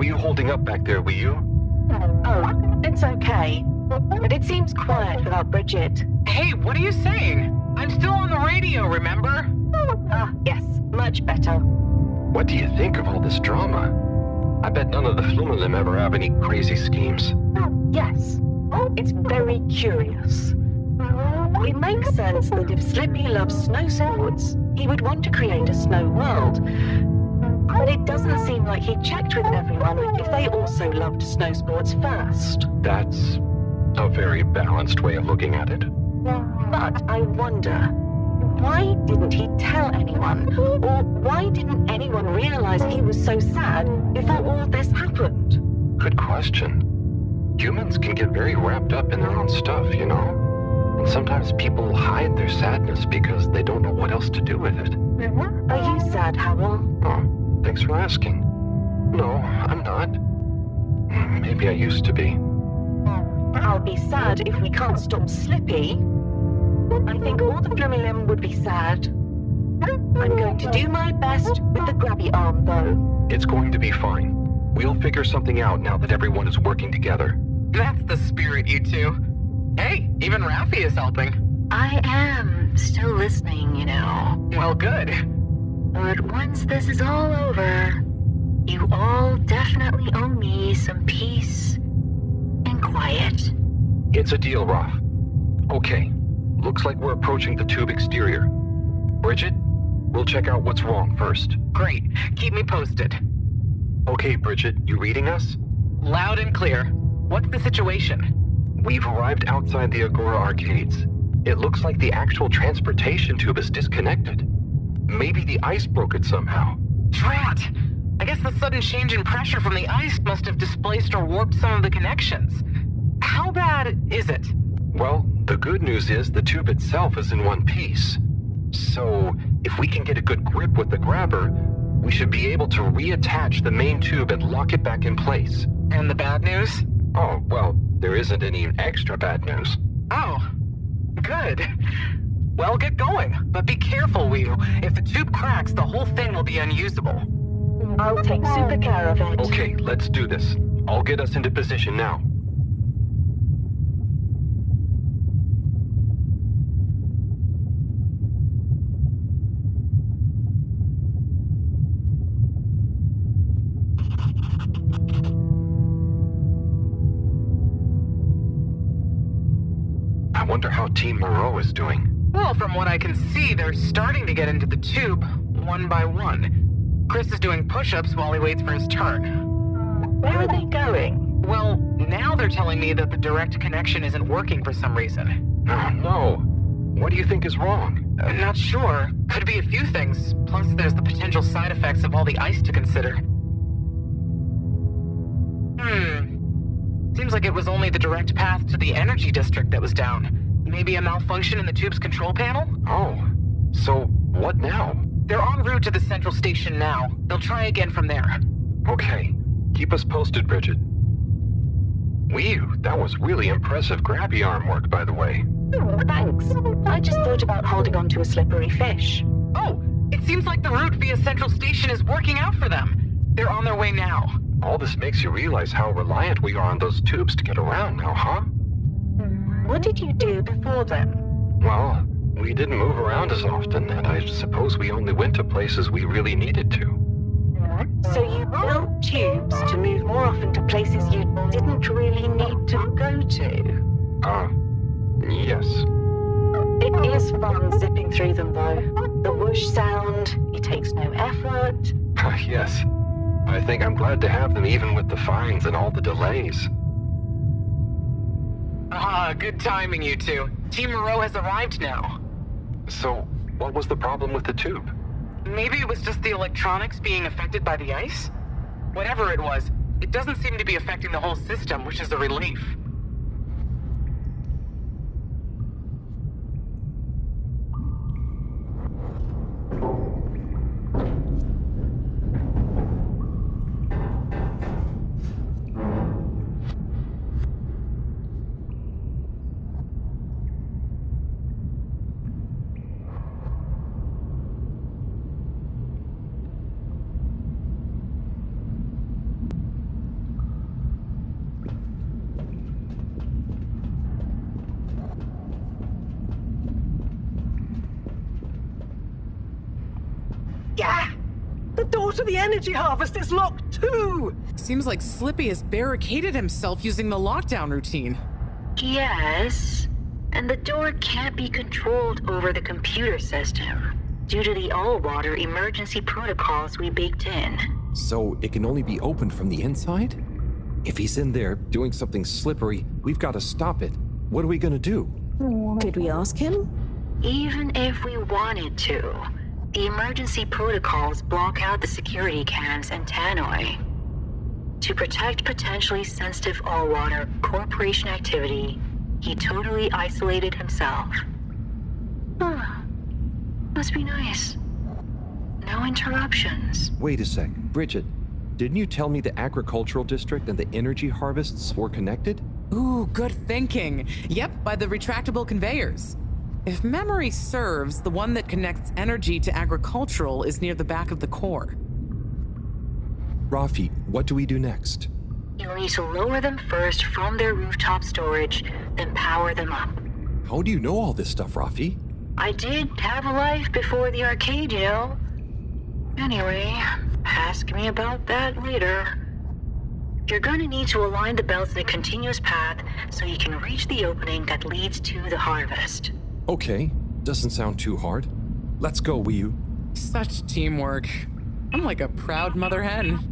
are you holding up back there, were you? Oh, it's okay. But it seems quiet without Bridget. Hey, what are you saying? I'm still on the radio, remember? Ah, yes, much better. What do you think of all this drama? I bet none of the flume of them ever have any crazy schemes. Yes, it's very curious. It makes sense that if Slippy loves snow sports, he would want to create a snow world. But it doesn't seem like he checked with everyone if they also loved snow sports first. That's a very balanced way of looking at it. But I wonder, why didn't he tell anyone? Or why didn't anyone realize he was so sad before all this happened? Good question. Humans can get very wrapped up in their own stuff, you know? And sometimes people hide their sadness because they don't know what else to do with it. Are you sad, Harold? Oh, thanks for asking. No, I'm not. Maybe I used to be. I'll be sad if we can't stop Slippy. I think all the Flumilim would be sad. I'm going to do my best with the grabby arm, though. It's going to be fine. We'll figure something out now that everyone is working together. That's the spirit, you two. Hey, even Raffi is helping. I am still listening, you know. Well, good. But once this is all over, you all definitely owe me some peace and quiet. It's a deal, Raf. Okay, looks like we're approaching the tube exterior. Bridget, we'll check out what's wrong first. Great. Keep me posted. Okay, Bridget, you reading us? Loud and clear. What's the situation? We've arrived outside the Agora arcades. It looks like the actual transportation tube is disconnected. Maybe the ice broke it somehow. Drat! I guess the sudden change in pressure from the ice must have displaced or warped some of the connections. How bad is it? Well, the good news is the tube itself is in one piece. So, if we can get a good grip with the grabber, we should be able to reattach the main tube and lock it back in place. And the bad news? Oh, well, there isn't any extra bad news. Oh, good. Well, get going, but be careful, Wheatle. If the tube cracks, the whole thing will be unusable. I'll take super care of it. Okay, let's do this. I'll get us into position now. I wonder how Team Moreau is doing. Well, from what I can see, they're starting to get into the tube, one by one. Chris is doing push-ups while he waits for his turn. Where are they going? Well, now they're telling me that the direct connection isn't working for some reason. Oh, no. What do you think is wrong? Not sure. Could be a few things. Plus, there's the potential side effects of all the ice to consider. Seems like it was only the direct path to the energy district that was down. Maybe a malfunction in the tube's control panel? Oh, so what now? They're en route to the central station now. They'll try again from there. Okay, keep us posted, Bridget. Whew, that was really impressive grabby arm work, by the way. Thanks. I just thought about holding on to a slippery fish. Oh, it seems like the route via central station is working out for them. They're on their way now. All this makes you realize how reliant we are on those tubes to get around now, huh? What did you do before then? Well, we didn't move around as often, and I suppose we only went to places we really needed to. So you built tubes to move more often to places you didn't really need to go to? Yes. It is fun zipping through them, though. The whoosh sound, it takes no effort. Yes. I think I'm glad to have them even with the fines and all the delays. Good timing, you two. Team Moreau has arrived now. So, what was the problem with the tube? Maybe it was just the electronics being affected by the ice? Whatever it was, it doesn't seem to be affecting the whole system, which is a relief. Yeah! The door to the energy harvest is locked too! Seems like Slippy has barricaded himself using the lockdown routine. Yes, and the door can't be controlled over the computer system due to the all-water emergency protocols we baked in. So it can only be opened from the inside? If he's in there doing something slippery, we've got to stop it. What are we gonna do? Could we ask him? Even if we wanted to, the emergency protocols block out the security cams and tannoy. To protect potentially sensitive all-water corporation activity, he totally isolated himself. Must be nice. No interruptions. Wait a sec. Bridget, didn't you tell me the agricultural district and the energy harvests were connected? Ooh, good thinking. Yep, by the retractable conveyors. If memory serves, the one that connects energy to agricultural is near the back of the core. Rafi, what do we do next? You'll need to lower them first from their rooftop storage, then power them up. How do you know all this stuff, Rafi? I did have a life before the arcade, you know. Anyway, ask me about that later. You're gonna need to align the belts in a continuous path so you can reach the opening that leads to the harvest. Okay, doesn't sound too hard. Let's go, Wii. Such teamwork. I'm like a proud mother hen.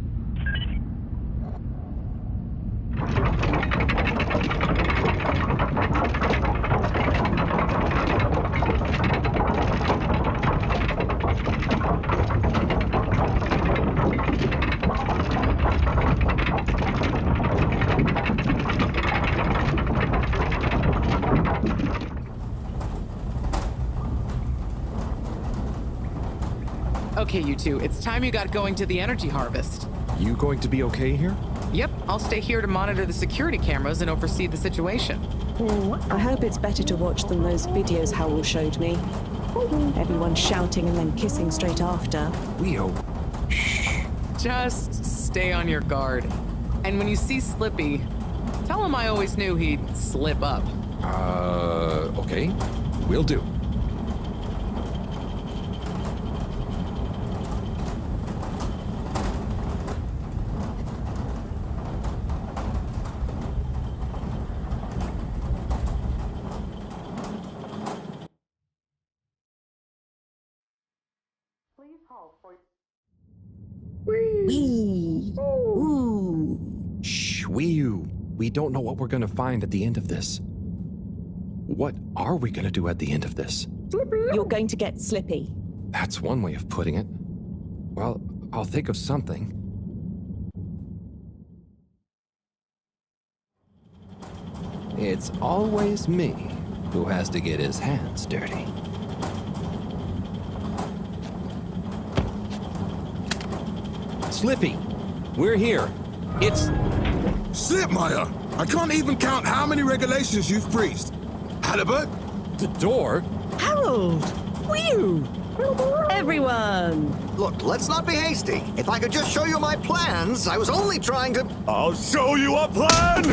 Okay, you two, it's time you got going to the energy harvest. You going to be okay here? Yep, I'll stay here to monitor the security cameras and oversee the situation. I hope it's better to watch than those videos Harold showed me. Everyone shouting and then kissing straight after. Wii. Just stay on your guard. And when you see Slippy, tell him I always knew he'd slip up. Okay. Will do. Wee! Ooh! Shh, Wii. We don't know what we're gonna find at the end of this. What are we gonna do at the end of this? You're going to get Slippy. That's one way of putting it. Well, I'll think of something. It's always me who has to get his hands dirty. Slippy, we're here. It's... Slipmeyer! I can't even count how many regulations you've breached. Halibut? the door. Harold! Whew! Everyone! Look, let's not be hasty. If I could just show you my plans, I was only trying to... I'll show you a plan!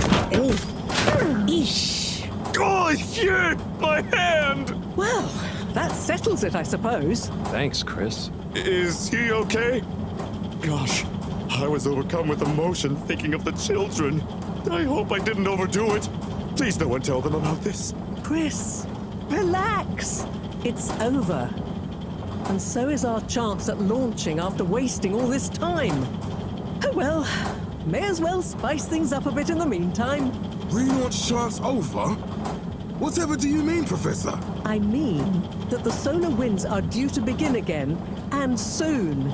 Eesh! Oh, shit! My hand! Well, that settles it, I suppose. Thanks, Chris. Is he okay? Gosh, I was overcome with emotion thinking of the children. I hope I didn't overdo it. Please no one tell them about this. Chris, relax. It's over. And so is our chance at launching after wasting all this time. Oh well, may as well spice things up a bit in the meantime. Relaunch chance over? Whatever do you mean, Professor? I mean that the solar winds are due to begin again, and soon.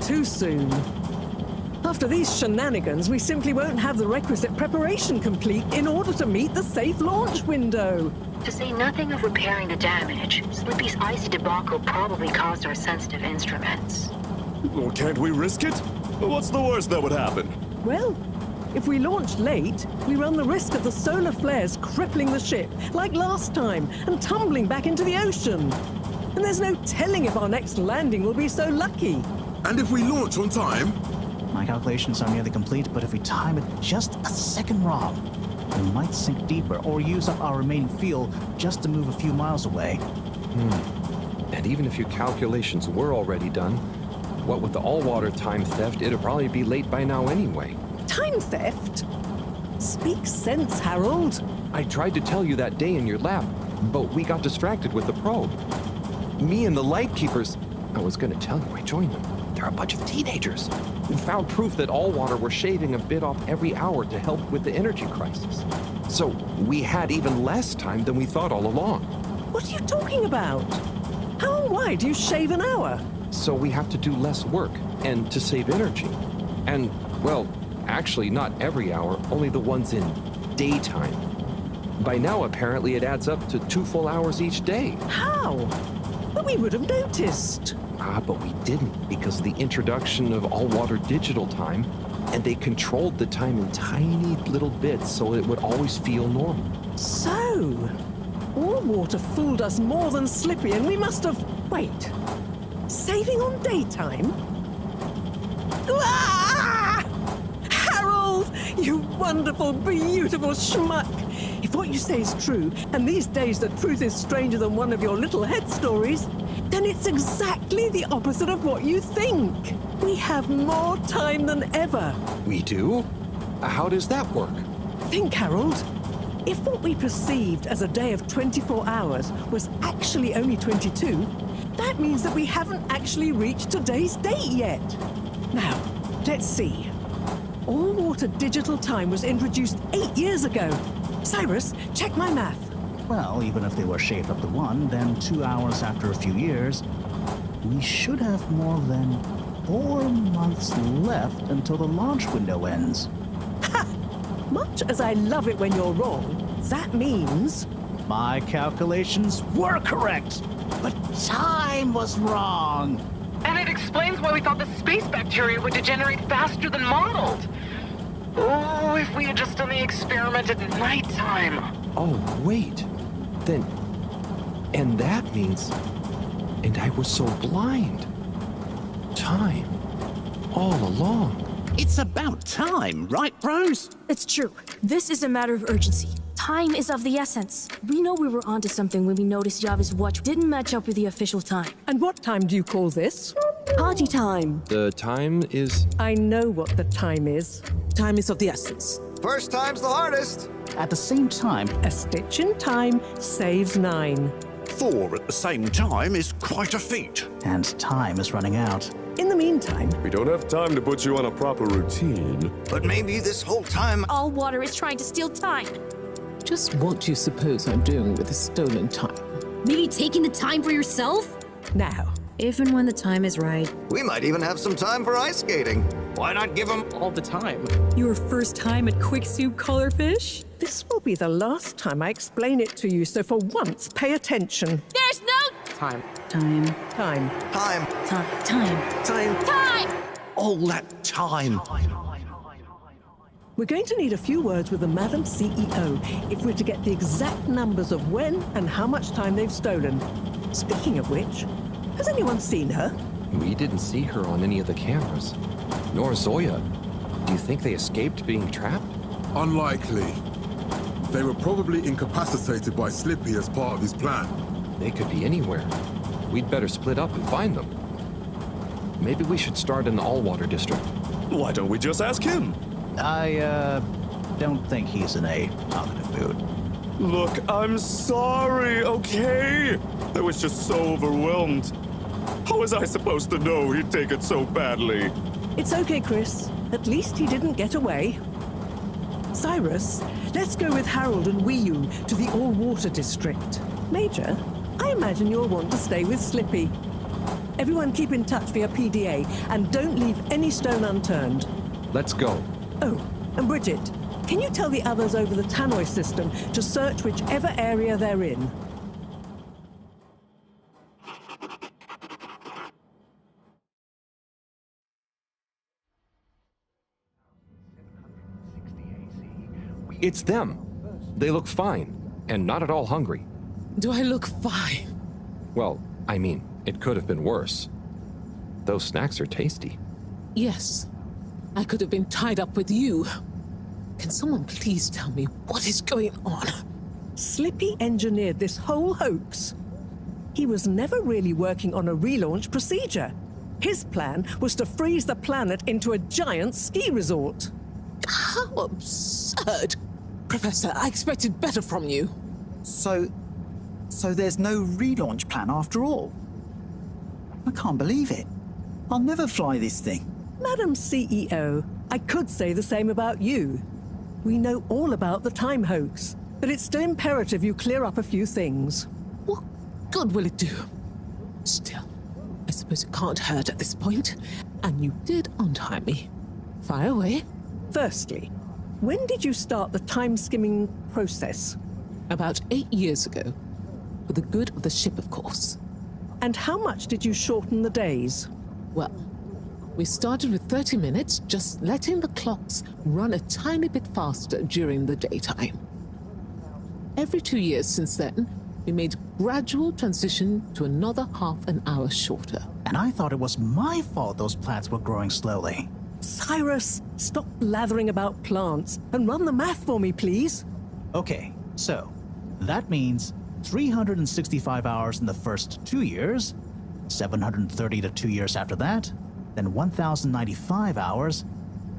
Too soon. After these shenanigans, we simply won't have the requisite preparation complete in order to meet the safe launch window. To say nothing of repairing the damage, Slippy's icy debacle probably caused our sensitive instruments. Well, can't we risk it? What's the worst that would happen? Well, if we launch late, we run the risk of the solar flares crippling the ship, like last time, and tumbling back into the ocean. And there's no telling if our next landing will be so lucky. And if we launch on time? My calculations are nearly complete, but if we time it just a second wrong, we might sink deeper or use up our remaining fuel just to move a few miles away. And even if your calculations were already done, what with the all-water time theft, it'd probably be late by now anyway. Time theft? Speak sense, Harold. I tried to tell you that day in your lab, but we got distracted with the probe. Me and the Lightkeepers, I was gonna tell you I joined them. They're a bunch of teenagers. We found proof that All-Water were shaving a bit off every hour to help with the energy crisis. So we had even less time than we thought all along. What are you talking about? How and why do you shave an hour? So we have to do less work, and to save energy. And, well, actually not every hour, only the ones in daytime. By now, apparently, it adds up to 2 full hours each day. How? But we would have noticed. But we didn't because of the introduction of all-water digital time, and they controlled the time in tiny little bits so it would always feel normal. So, All-Water fooled us more than Slippy, and we must have... Wait. Saving on daytime? Ah! Harold, you wonderful, beautiful schmuck! If what you say is true, and these days the truth is stranger than one of your little head stories, then it's exactly the opposite of what you think. We have more time than ever. We do? How does that work? Think, Harold. If what we perceived as a day of 24 hours was actually only 22, that means that we haven't actually reached today's date yet. Now, let's see. All-water digital time was introduced 8 years ago. Cyrus, check my math. Well, even if they were shaved up to 1, then 2 hours after a few years, we should have more than 4 months left until the launch window ends. Ha! Much as I love it when you're wrong, that means... My calculations were correct, but time was wrong. And it explains why we thought the space bacteria would degenerate faster than modeled. Oh, if we had just done the experiment at nighttime. Oh, wait. Then... And that means... And I was so blind. Time. All along. It's about time, right, bros? It's true. This is a matter of urgency. Time is of the essence. We know we were onto something when we noticed Java's watch didn't match up with the official time. And what time do you call this? Party time. The time is... I know what the time is. Time is of the essence. First time's the hardest. At the same time, A stitch in time saves 9. 4 at the same time is quite a feat. and time is running out. In the meantime, We don't have time to put you on a proper routine. But maybe this whole time All water is trying to steal time. Just what do you suppose I'm doing with the stolen time? Maybe taking the time for yourself? now, If and when the time is right. we might even have some time for ice skating. Why not give them All the time. Your first time at Quick Soup Colorfish? this will be the last time I explain it to you, so for once, pay attention. There's no Time. time. Time. time? Time. All that time. We're going to need a few words with the Madam CEO if we're to get the exact numbers of when and how much time they've stolen. Speaking of which, has anyone seen her? We didn't see her on any of the cameras. Nor Zoya. Do you think they escaped being trapped? Unlikely. They were probably incapacitated by Slippy as part of his plan. They could be anywhere. We'd better split up and find them. Maybe we should start in the All-Water District. Why don't we just ask him? I don't think he's in a talkative mood. Look, I'm sorry, okay? I was just so overwhelmed. How was I supposed to know he'd take it so badly? It's okay, Chris. At least he didn't get away. Cyrus, let's go with Harold and Wii-Yu to the All-Water District. Major, I imagine you'll want to stay with Slippy. Everyone keep in touch via PDA and don't leave any stone unturned. Let's go. Oh, and Bridget, can you tell the others over the tannoy system to search whichever area they're in? It's them. They look fine, and not at all hungry. Do I look fine? Well, I mean, it could have been worse. Those snacks are tasty. Yes. I could have been tied up with you. Can someone please tell me what is going on? Slippy engineered this whole hoax. he was never really working on a relaunch procedure. His plan was to freeze the planet into a giant ski resort. How absurd! Professor, I expected better from you. So there's no relaunch plan after all? I can't believe it. I'll never fly this thing. Madam CEO, I could say the same about you. We know all about the time hoax, but it's still imperative you clear up a few things. What good will it do? Still, I suppose it can't hurt at this point. And you did untie me. Fire away. Firstly, when did you start the time-skimming process? About 8 years ago. For the good of the ship, of course. And how much did you shorten the days? Well, we started with 30 minutes, just letting the clocks run a tiny bit faster during the daytime. Every 2 years since then, we made gradual transition to another half an hour shorter. And I thought it was my fault those plants were growing slowly. Cyrus, stop blathering about plants and run the math for me, please. Okay, so that means 365 hours in the first 2 years, 730 to 2 years after that, then 1,095 hours,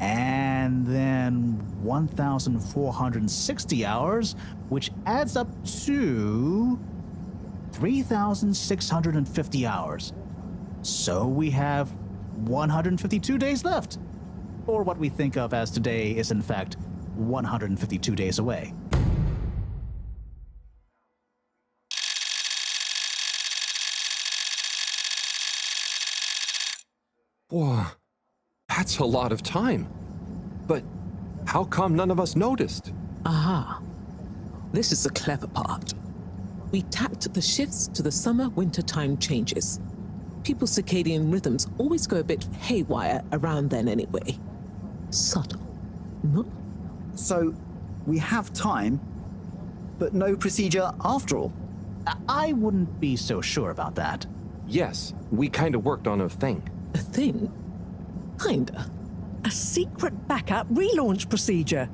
and then 1,460 hours, which adds up to 3,650 hours. So we have 152 days left. Or what we think of as today is in fact 152 days away. Whoa, that's a lot of time. But how come none of us noticed? Aha. This is the clever part. We tacked the shifts to the summer-winter time changes. People's circadian rhythms always go a bit haywire around then anyway. Subtle, no? So we have time, but no procedure after all. I wouldn't be so sure about that. Yes, we kind of worked on a thing. A thing? Kinda. A secret backup relaunch procedure.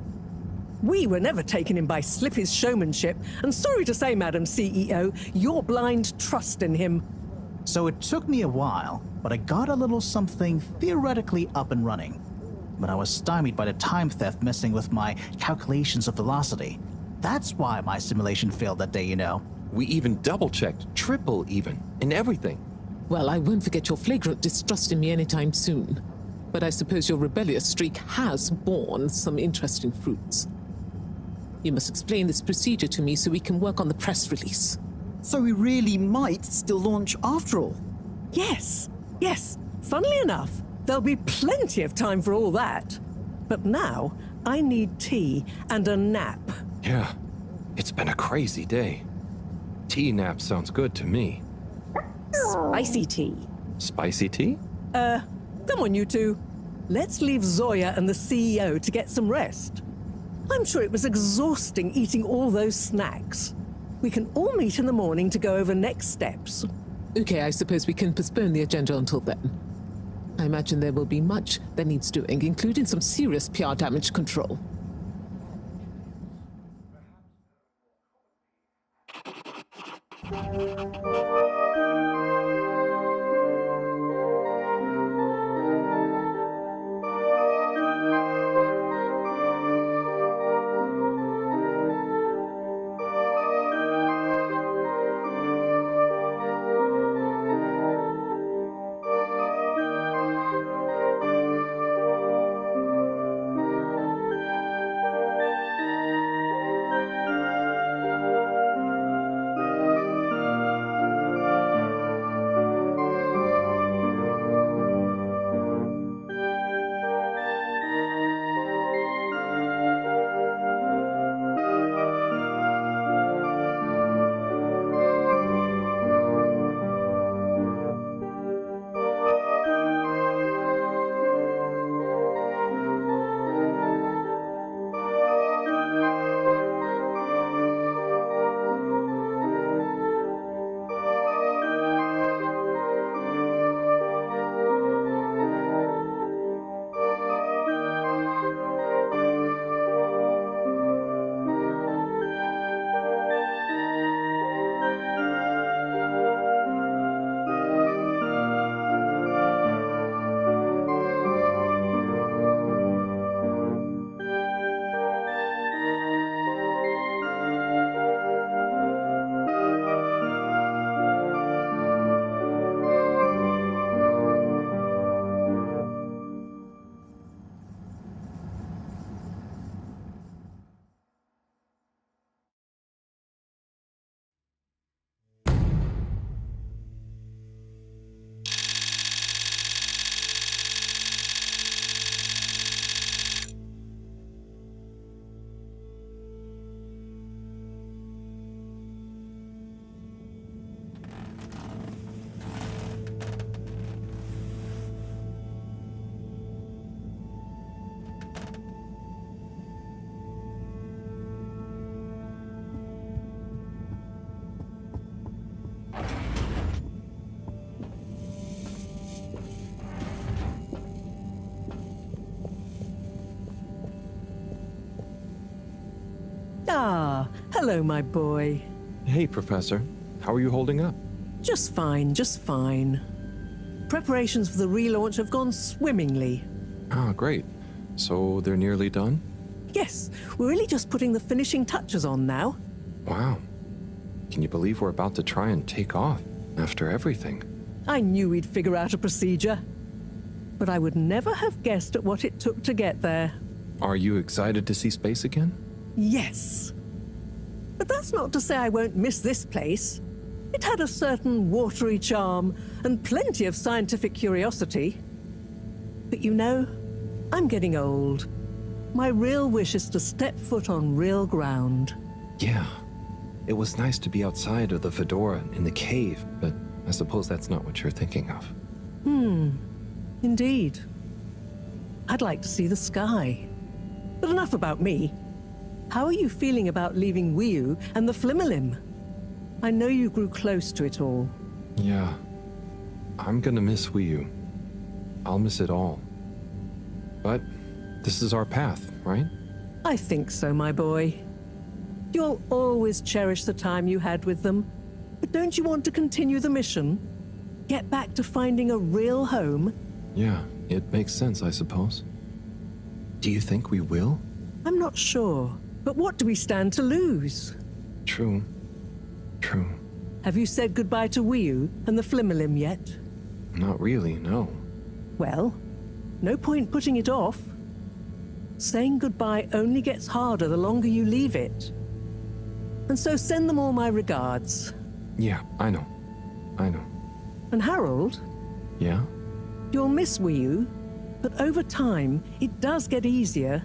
We were never taken in by Slippy's showmanship, and sorry to say, Madam CEO, your blind trust in him. So it took me a while, but I got a little something theoretically up and running. But I was stymied by the time theft messing with my calculations of velocity. That's why my simulation failed that day, you know. We even double-checked, triple even, and everything. Well, I won't forget your flagrant distrust in me anytime soon. But I suppose your rebellious streak has borne some interesting fruits. You must explain this procedure to me so we can work on the press release. So we really might still launch after all? Yes. Funnily enough, there'll be plenty of time for all that. But now, I need tea and a nap. Yeah, it's been a crazy day. Tea nap sounds good to me. Spicy tea. Spicy tea? Come on, you two. Let's leave Zoya and the CEO to get some rest. I'm sure it was exhausting eating all those snacks. We can all meet in the morning to go over next steps. Okay, I suppose we can postpone the agenda until then. I imagine there will be much that needs doing, including some serious PR damage control. Hello, my boy. Hey, Professor. How are you holding up? Just fine, just fine. Preparations for the relaunch have gone swimmingly. Ah, great. So they're nearly done? Yes, we're really just putting the finishing touches on now. Wow. Can you believe we're about to try and take off after everything? I knew we'd figure out a procedure. But I would never have guessed at what it took to get there. Are you excited to see space again? Yes. But that's not to say I won't miss this place. It had a certain watery charm and plenty of scientific curiosity. But you know, I'm getting old. My real wish is to step foot on real ground. Yeah. It was nice to be outside of the Fedora in the cave, but I suppose that's not what you're thinking of. Indeed. I'd like to see the sky. But enough about me. How are you feeling about leaving Wiu and the Flimmerlim? I know you grew close to it all. Yeah. I'm gonna miss Wiu. I'll miss it all. But this is our path, right? I think so, my boy. You'll always cherish the time you had with them. But don't you want to continue the mission? Get back to finding a real home? Yeah, it makes sense, I suppose. Do you think we will? I'm not sure. But what do we stand to lose? True. True. Have you said goodbye to Wiu and the Flimmerlim yet? Not really, no. Well, no point putting it off. Saying goodbye only gets harder the longer you leave it. And so send them all my regards. Yeah, I know. I know. And Harold? Yeah? You'll miss Wiu, but over time, it does get easier.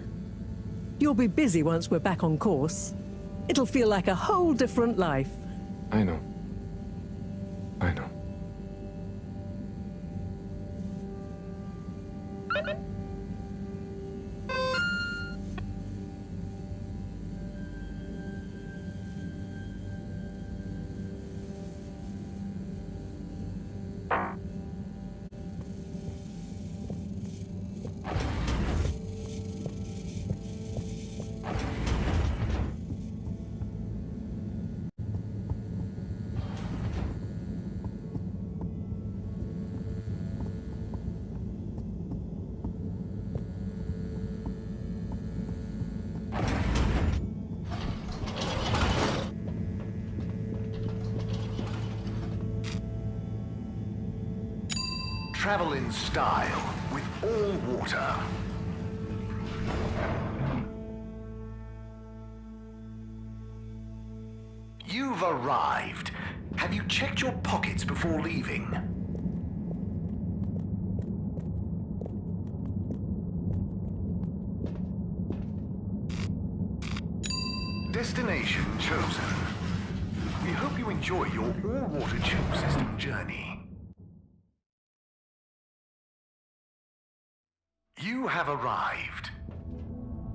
You'll be busy once we're back on course. It'll feel like a whole different life. I know. I know. Travel in style with all water. You've arrived. Have you checked your pockets before leaving? Destination chosen. We hope you enjoy your all-water tube system journey. You have arrived.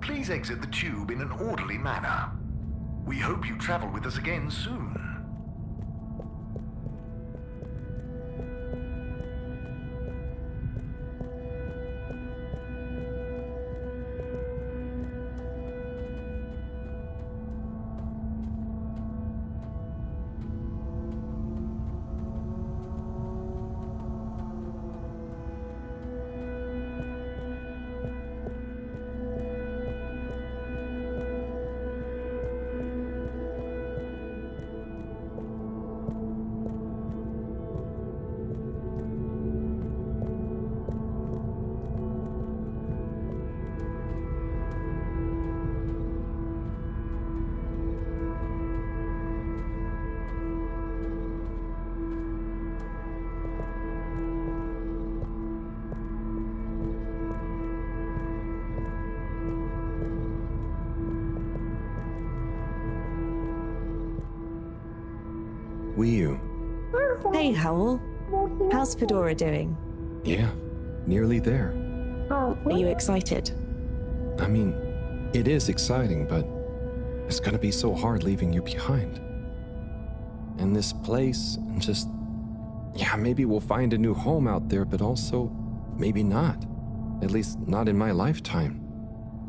Please exit the tube in an orderly manner. We hope you travel with us again soon. Wiu. Hey, Howell. How's Fedora doing? Yeah, nearly there. Are you excited? I mean, it is exciting, but it's gonna be so hard leaving you behind. And this place, and just... Yeah, maybe we'll find a new home out there, but also, maybe not. At least not in my lifetime.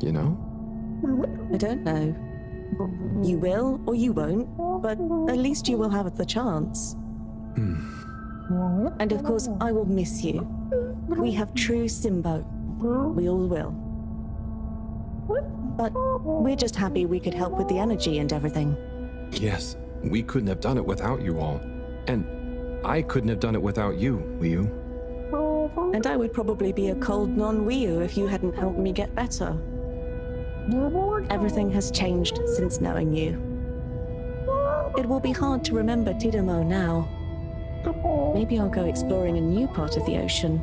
You know? I don't know. You will or you won't, but at least you will have the chance. And of course, I will miss you. We have true Simbo. We all will. But we're just happy we could help with the energy and everything. Yes, we couldn't have done it without you all. And I couldn't have done it without you, Wiyu. And I would probably be a cold non-Wiyu if you hadn't helped me get better. Everything has changed since knowing you. It will be hard to remember Tidamo now. Maybe I'll go exploring a new part of the ocean.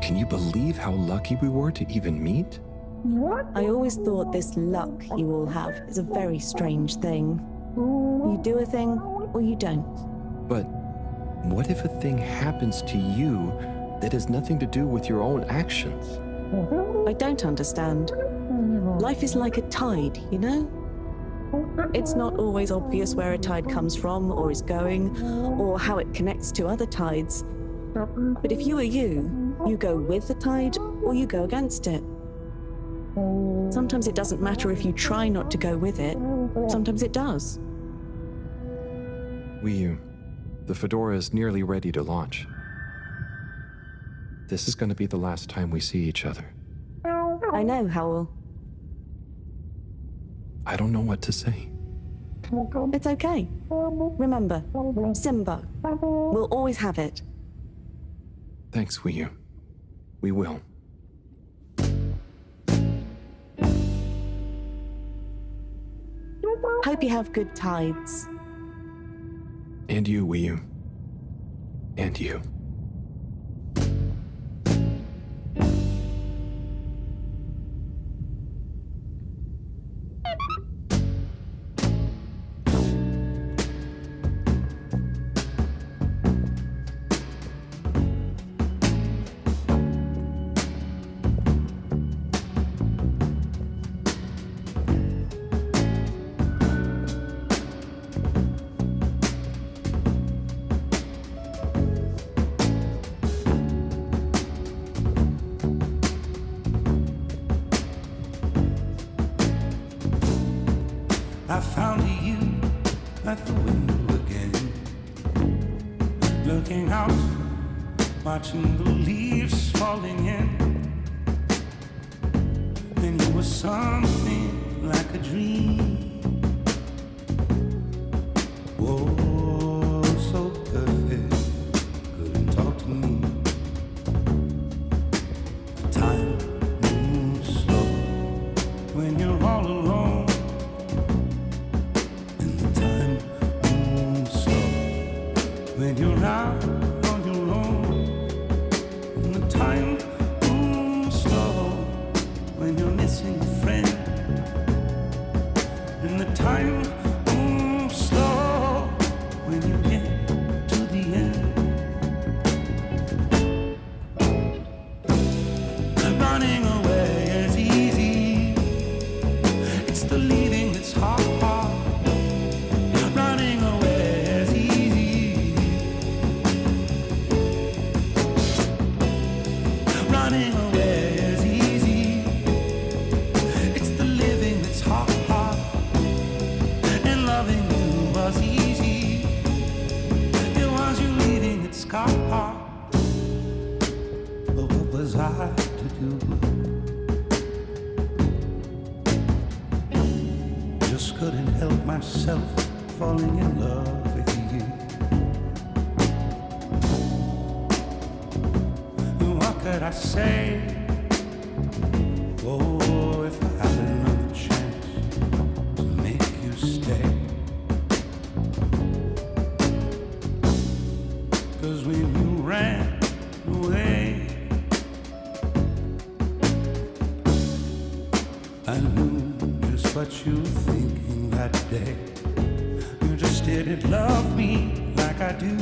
Can you believe how lucky we were to even meet? I always thought this luck you all have is a very strange thing. You do a thing, or you don't. But what if a thing happens to you that has nothing to do with your own actions? I don't understand. Life is like a tide, you know? It's not always obvious where a tide comes from, or is going, or how it connects to other tides. But if you are you go with the tide, or you go against it. Sometimes it doesn't matter if you try not to go with it. Sometimes it does. Wiyu, the Fedora is nearly ready to launch. This is going to be the last time we see each other. I know, Howell. I don't know what to say. It's okay. Remember, Simbo. We'll always have it. Thanks, Wiyu. We will. Hope you have good tides. And you, Wiyu. And you. I found you at the window again, looking out, watching the leaves falling in. And you were something like a dream. Whoa, so perfect, couldn't talk to me. Time moves slow when you're all alone. When you're out on your own, and the time moves slow. When you're missing a friend, and the time moves slow. When you get to the end, running away is easy. It's the leaving that's hard. Running away is easy. Running away is easy. It's the living that's hard. And loving you was easy. It was you leaving it scarred. But what was I to do? Just couldn't help myself falling in love with you. What could I say? Oh, if I had another chance to make you stay. 'Cause when you ran away, I knew just what you were thinking that day. You just didn't love me like I do,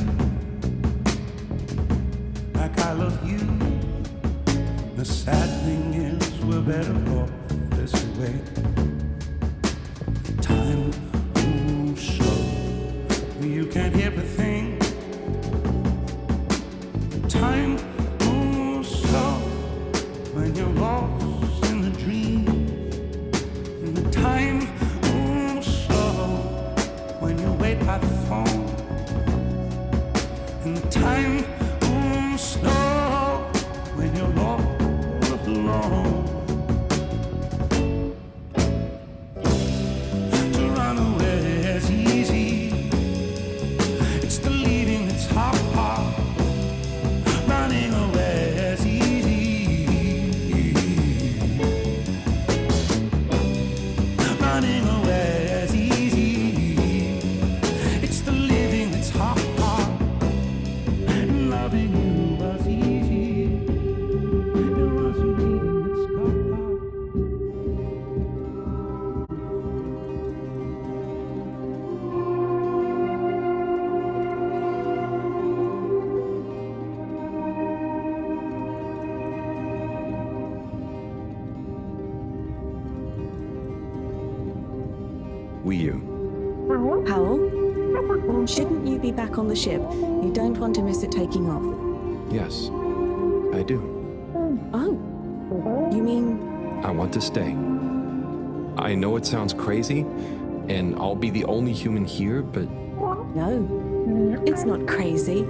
like I love you. The sad thing is we're better off this way. Time moves slow, you can't hear a thing. Time moves slow when you're lost in the dream. And the time by the phone. And the time moves slow when you're all alone. To run away is easy. It's the leaving that's hard. Running away is easy. Running away is easy. It's the living that's hard. And loving you was easy. It wasn't leaving that's hard. Powell, shouldn't you be back on the ship? You don't want to miss it taking off. Yes, I do. Oh, you mean... I want to stay. I know it sounds crazy, and I'll be the only human here, but... No, it's not crazy.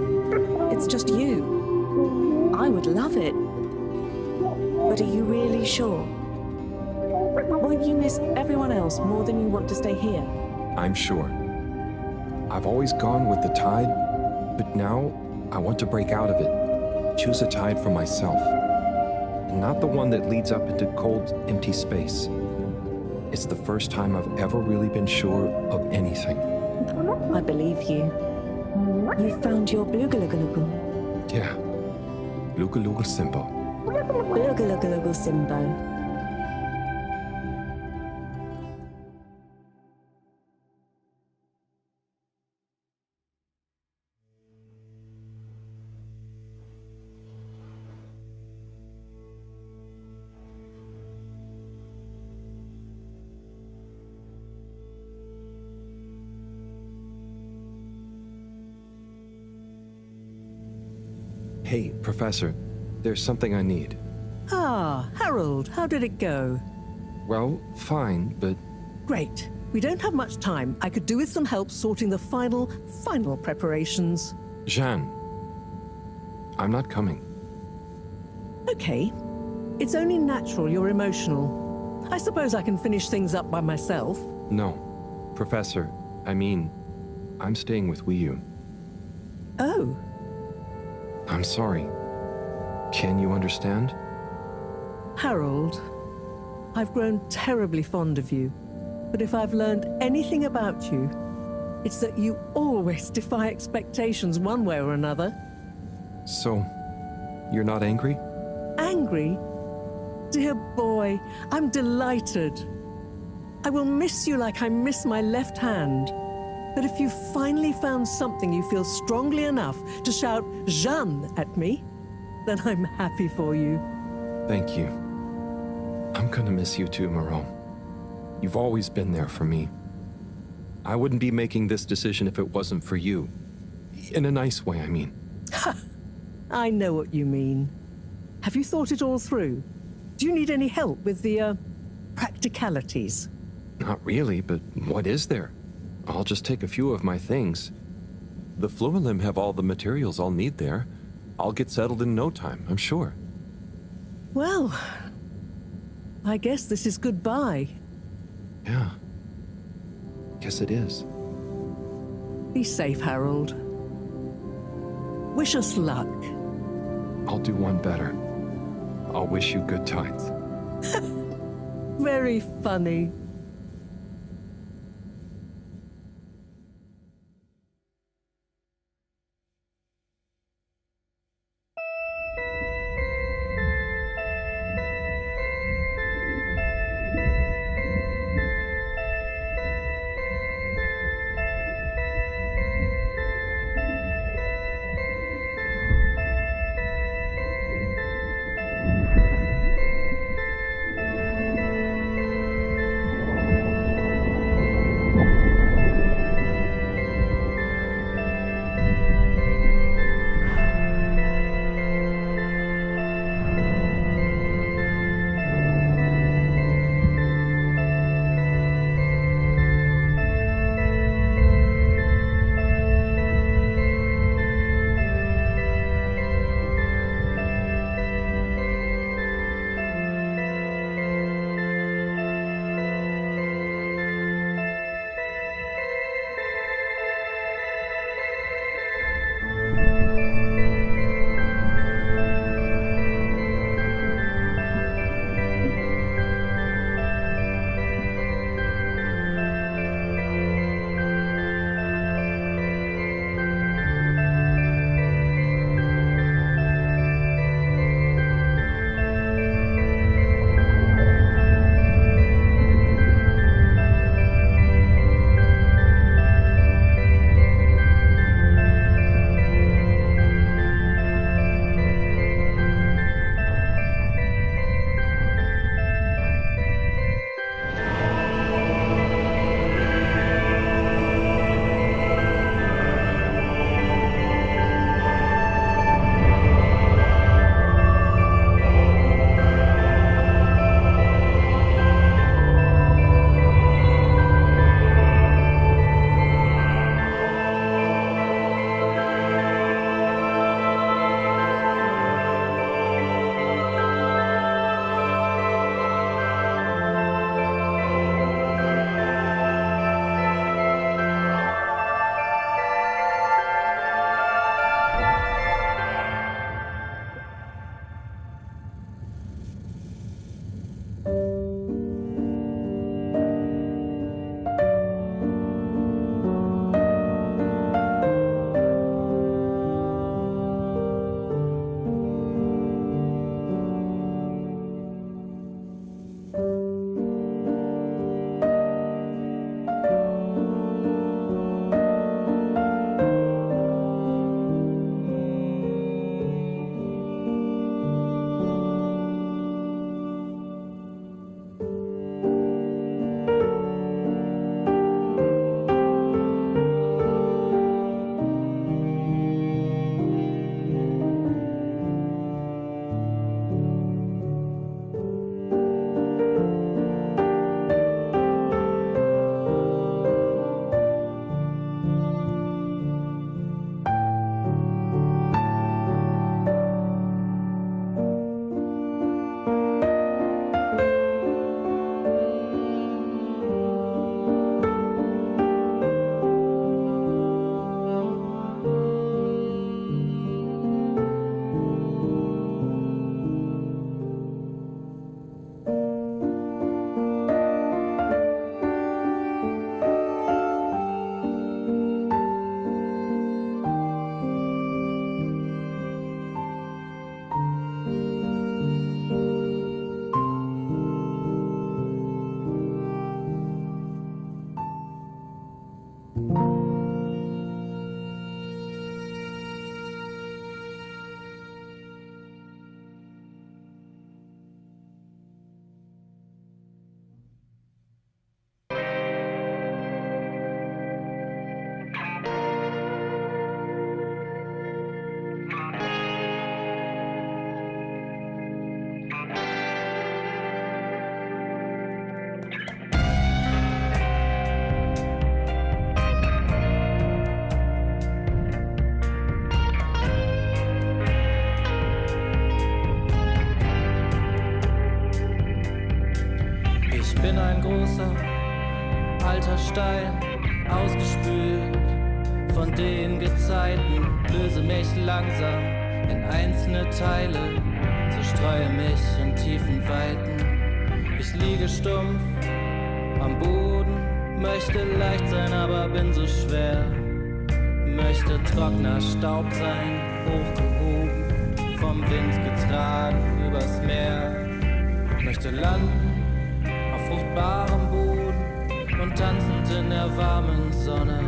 It's just you. I would love it. But are you really sure? Won't you miss everyone else more than you want to stay here? I'm sure. I've always gone with the tide, but now I want to break out of it. Choose a tide for myself. And not the one that leads up into cold, empty space. It's the first time I've ever really been sure of anything. I believe you. You found your Blugalugulugu. Yeah. Lugalugal Simbo. Blugalugulugu Simbo. Hey, Professor, there's something I need. Ah, Harold, how did it go? Well, fine, but... Great. We don't have much time. I could do with some help sorting the final preparations. Jeanne, I'm not coming. Okay. It's only natural you're emotional. I suppose I can finish things up by myself. No. Professor, I mean, I'm staying with Wiyu. Oh. I'm sorry. Can you understand? Harold, I've grown terribly fond of you. But if I've learned anything about you, it's that you always defy expectations one way or another. So, you're not angry? Angry? Dear boy, I'm delighted. I will miss you like I miss my left hand. But if you finally found something you feel strongly enough to shout Jeanne at me, then I'm happy for you. Thank you. I'm gonna miss you too, Moreau. You've always been there for me. I wouldn't be making this decision if it wasn't for you. In a nice way, I mean. Ha! I know what you mean. Have you thought it all through? Do you need any help with the, practicalities? Not really, but what is there? I'll just take a few of my things. The Fluolim have all the materials I'll need there. I'll get settled in no time, I'm sure. Well, I guess this is goodbye. Yeah. Guess it is. Be safe, Harold. Wish us luck. I'll do one better. I'll wish you good tides. Very funny. von den Gezeiten, löse mich langsam in einzelne Teile, zerstreue mich in tiefen Weiten. Ich liege stumpf am Boden, möchte leicht sein, aber bin so schwer. Möchte trockener Staub sein, hochgehoben, vom Wind getragen übers Meer. Möchte landen auf fruchtbarem Boden und tanzend in der warmen Sonne.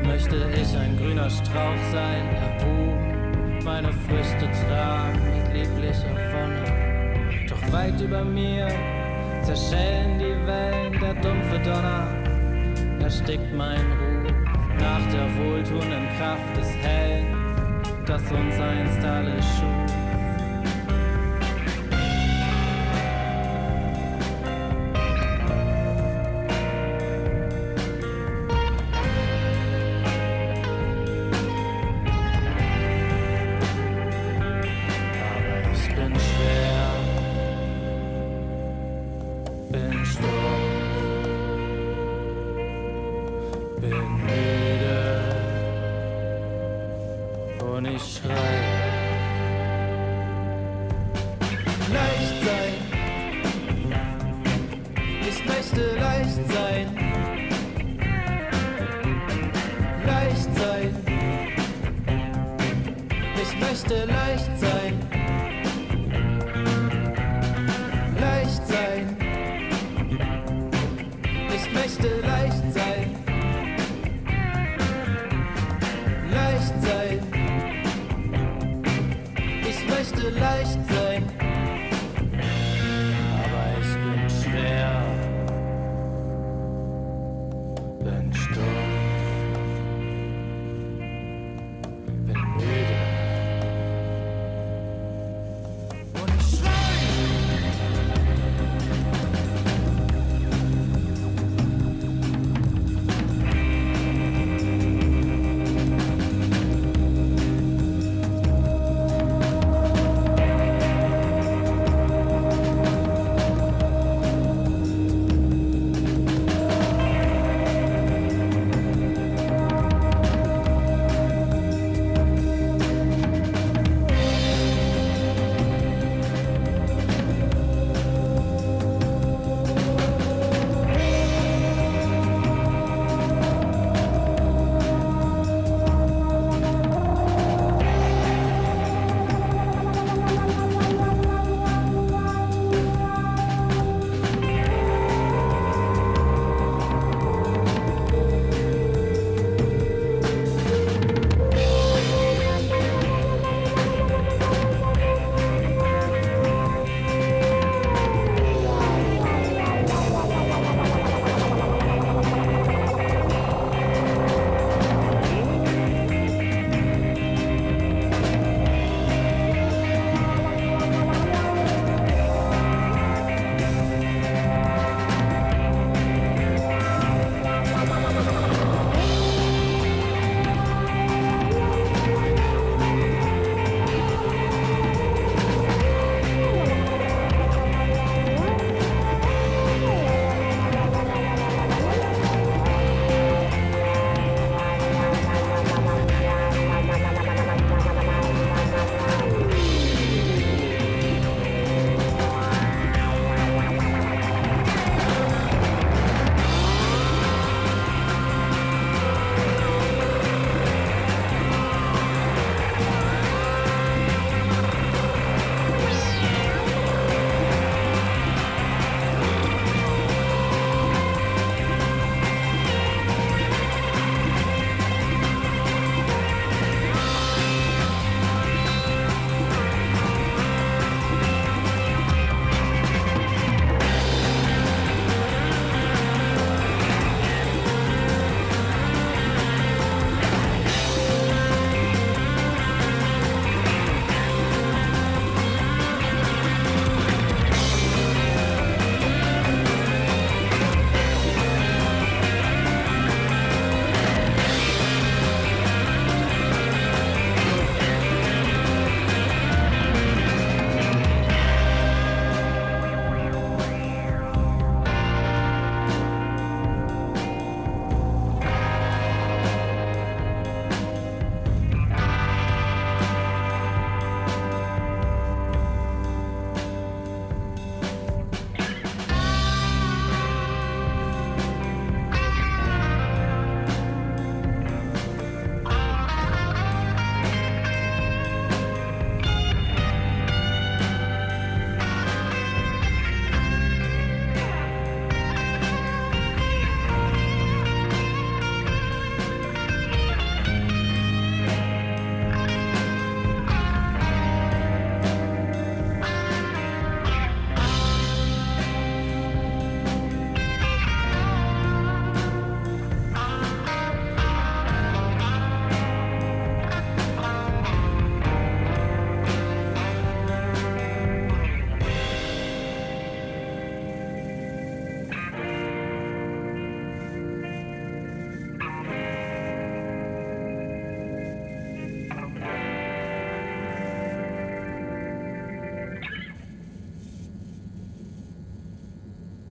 Möchte ich ein grüner Strauch sein, erhoben, meine Früchte tragen mit lieblicher Wonne. Doch weit über mir zerschellen die Wellen, der dumpfe Donner erstickt mein Ruf nach der wohltuenden Kraft des Hellen, das uns einst alle schuf. Leicht sein. Ich möchte